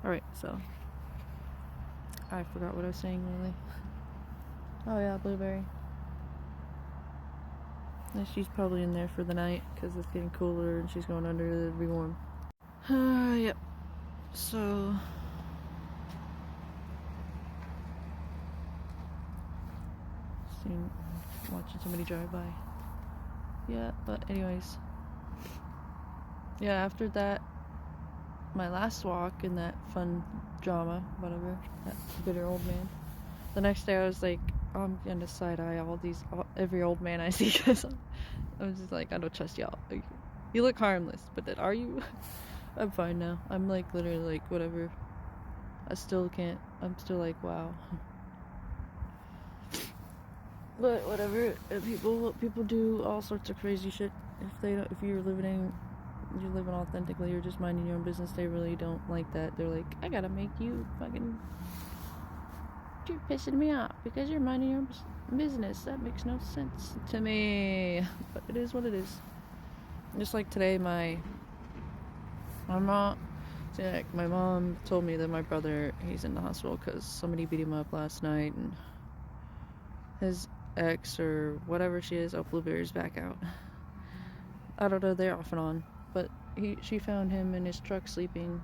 Alright, so I forgot what I was saying, really. Oh yeah, Blueberry. And she's probably in there for the night because it's getting cooler and she's going under to be warm. Yep. So watching somebody drive by. Yeah, but anyways. Yeah, after that, my last walk in that fun drama, whatever, that bitter old man. The next day I was like, oh, I'm gonna side eye every old man I see because I was just like, I don't trust y'all. Like, you look harmless, but then are you? I'm fine now. I'm like literally like whatever. I'm still like, wow. But whatever, people do all sorts of crazy shit. If you're living authentically, you're just minding your own business, they really don't like that. They're like, I gotta make you fucking, you're pissing me off because you're minding your own business. That makes no sense to me. But it is what it is. Just like today, my mom told me that my brother, he's in the hospital because somebody beat him up last night, and his ex or whatever she is, Blueberry's back out. I don't know, they're off and on, but she found him in his truck sleeping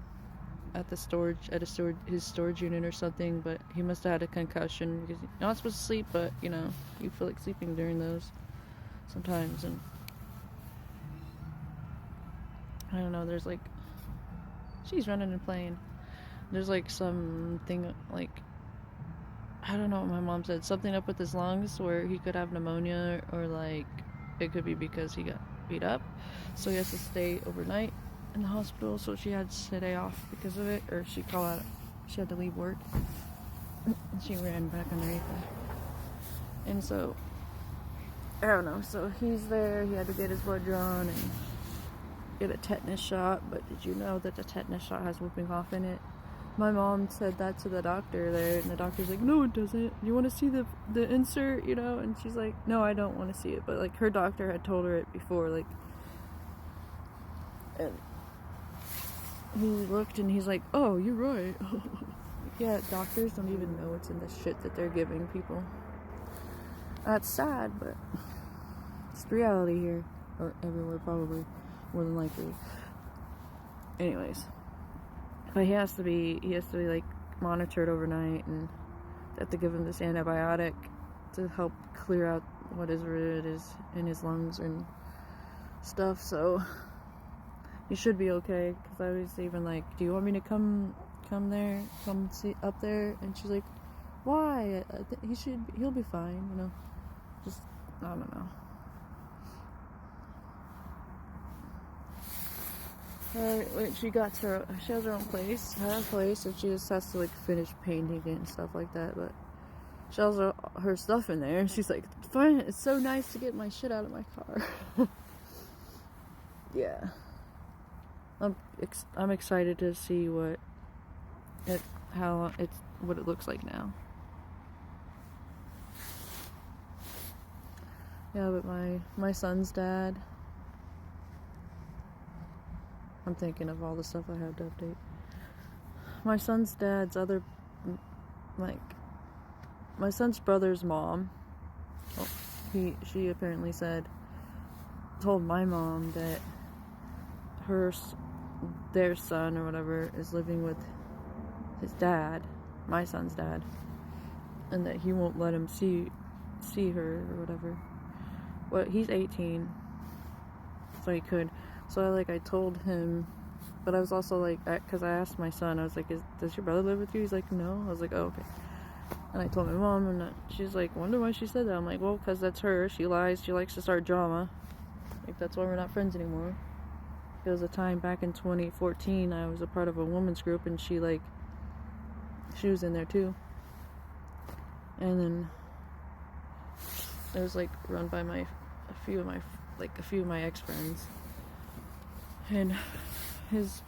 at his storage unit or something, but he must have had a concussion because you're not supposed to sleep, but you feel like sleeping during those sometimes. And I don't know, there's like, she's running and playing. There's like something like, I don't know what my mom said, something up with his lungs where he could have pneumonia, or like it could be because he got beat up, so he has to stay overnight in the hospital. So she had today off because of it, or she had to leave work. She ran back underneath it, and so I don't know. So he's there. He had to get his blood drawn and get a tetanus shot. But did you know that the tetanus shot has whooping cough in it? My mom said that to the doctor there, and the doctor's like, no, it doesn't. You want to see the insert, And she's like, no, I don't want to see it. But, like, her doctor had told her it before, like, and he looked, and he's like, oh, you're right. Yeah, doctors don't even know what's in the shit that they're giving people. That's sad, but it's the reality here, or everywhere, probably, more than likely. Anyways. But he has to be like monitored overnight, and they have to give him this antibiotic to help clear out what is in his lungs and stuff. So he should be okay. Because I was even like, do you want me to come see up there? And she's like, why? He'll be fine. Just, I don't know. She has her own place, and she just has to like finish painting it and stuff like that. But she has her stuff in there, and she's like, "Fine, it's so nice to get my shit out of my car." Yeah, I'm excited to see what it looks like now. Yeah, but my son's dad. I'm thinking of all the stuff I have to update. My son's dad's my son's brother's mom, she apparently told my mom that their son or whatever is living with his dad, my son's dad, and that he won't let him see her or whatever. Well, he's 18, so he could. So I told him, but I was also like, because I asked my son, I was like, does your brother live with you? He's like, no. I was like, oh, okay. And I told my mom, and she's like, wonder why she said that. I'm like, well, because that's her. She lies. She likes to start drama. Like, that's why we're not friends anymore. There was a time back in 2014, I was a part of a women's group, and she was in there too. And then it was like run by a few of my ex-friends. And his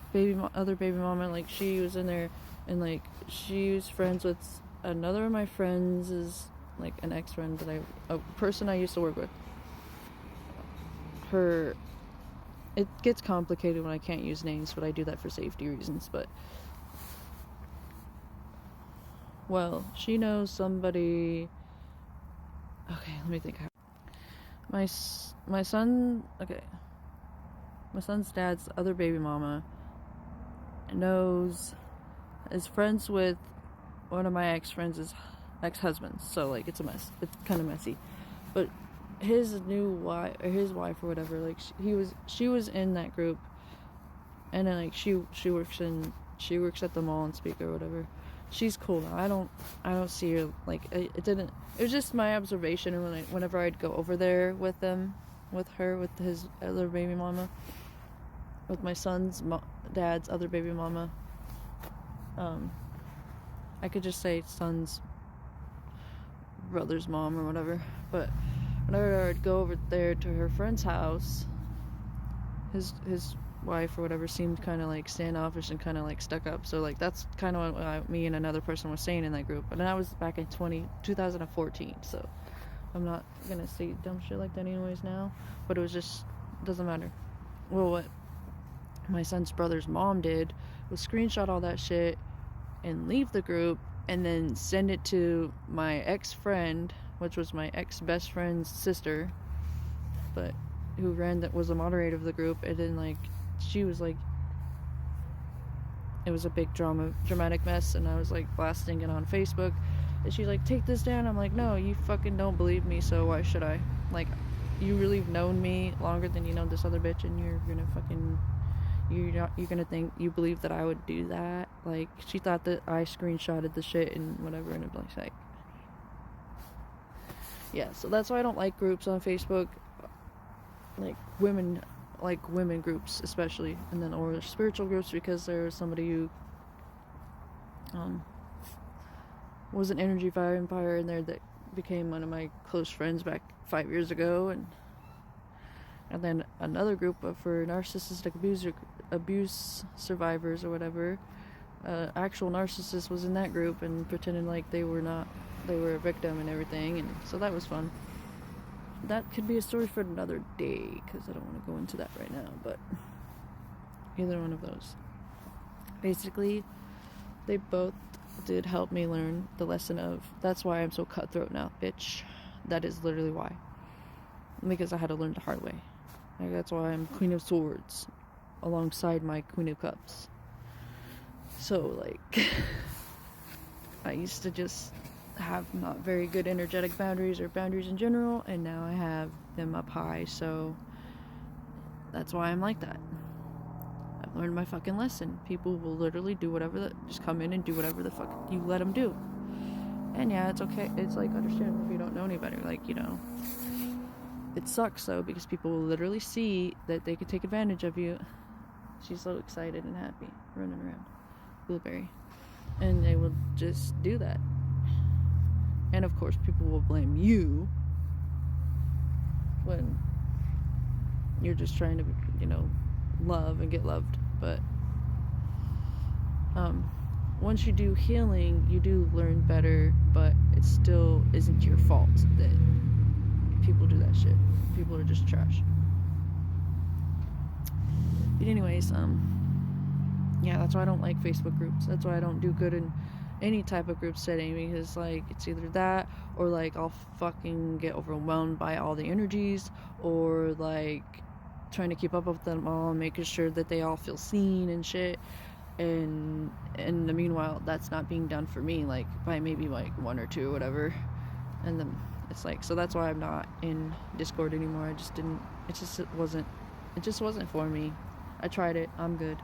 other baby mama, like, she was in there, and like she was friends with another of my friends, is like an ex-friend a person I used to work with. It gets complicated when I can't use names, but I do that for safety reasons. But Well, she knows somebody. Okay, let me think. My son. Okay, my son's dad's other baby mama is friends with one of my ex-husbands. So like, it's a mess. It's kind of messy, but his wife or whatever. Like she was in that group, and then like she works at the mall and speak or whatever. She's cool now. I don't see her like it didn't. It was just my observation, and whenever I'd go over there with his other baby mama, with my son's dad's other baby mama. I could just say son's brother's mom or whatever. But whenever I'd go over there to her friend's house, his wife or whatever seemed kind of like standoffish and kind of like stuck up. So like that's kind of what me and another person was saying in that group. But that was back in 2014. So I'm not gonna say dumb shit like that anyways now. But it was just doesn't matter. Well, what my son's brother's mom did was screenshot all that shit and leave the group, and then send it to my ex-friend, which was my ex-best friend's sister, but who was a moderator of the group. And then like she was like, it was a big dramatic mess, and I was like blasting it on Facebook, and she's like, take this down. I'm like, no, you fucking don't believe me, so why should I? Like, you really have known me longer than you know this other bitch, and you're gonna think you believe that I would do that. Like, she thought that I screenshotted the shit and whatever, and it was like, yeah. So that's why I don't like groups on Facebook, like women groups especially, and then or spiritual groups, because there's somebody who was an energy vampire in there that became one of my close friends back 5 years ago, and then another group for narcissistic abuse survivors or whatever. Actual narcissist was in that group and pretended like they were a victim and everything, and so that was fun. That could be a story for another day, because I don't want to go into that right now, but either one of those. Basically, they both did help me learn the lesson of, that's why I'm so cutthroat now, bitch. That is literally why. Because I had to learn the hard way. Like, that's why I'm Queen of Swords alongside my Queen of Cups. So, like, I used to just have not very good energetic boundaries or boundaries in general, and now I have them up high, so that's why I'm like that. I've learned my fucking lesson. People will literally do whatever just come in and do whatever the fuck you let them do. And yeah, it's okay. It's like understandable if you don't know any better. Like, you know, it sucks though, because people will literally see that they could take advantage of you. She's so excited and happy running around, Blueberry, and they will just do that. And of course, people will blame you when you're just trying to, you know, love and get loved. But once you do healing, you do learn better, but it still isn't your fault that people do that shit. People are just trash. But anyways, yeah, that's why I don't like Facebook groups. That's why I don't do good in any type of group setting, because like it's either that or like I'll fucking get overwhelmed by all the energies, or like trying to keep up with them all, making sure that they all feel seen and shit, and in the meanwhile that's not being done for me, like by maybe like one or two or whatever. And then it's like, so that's why I'm not in Discord anymore. It just wasn't for me. I tried it, I'm good.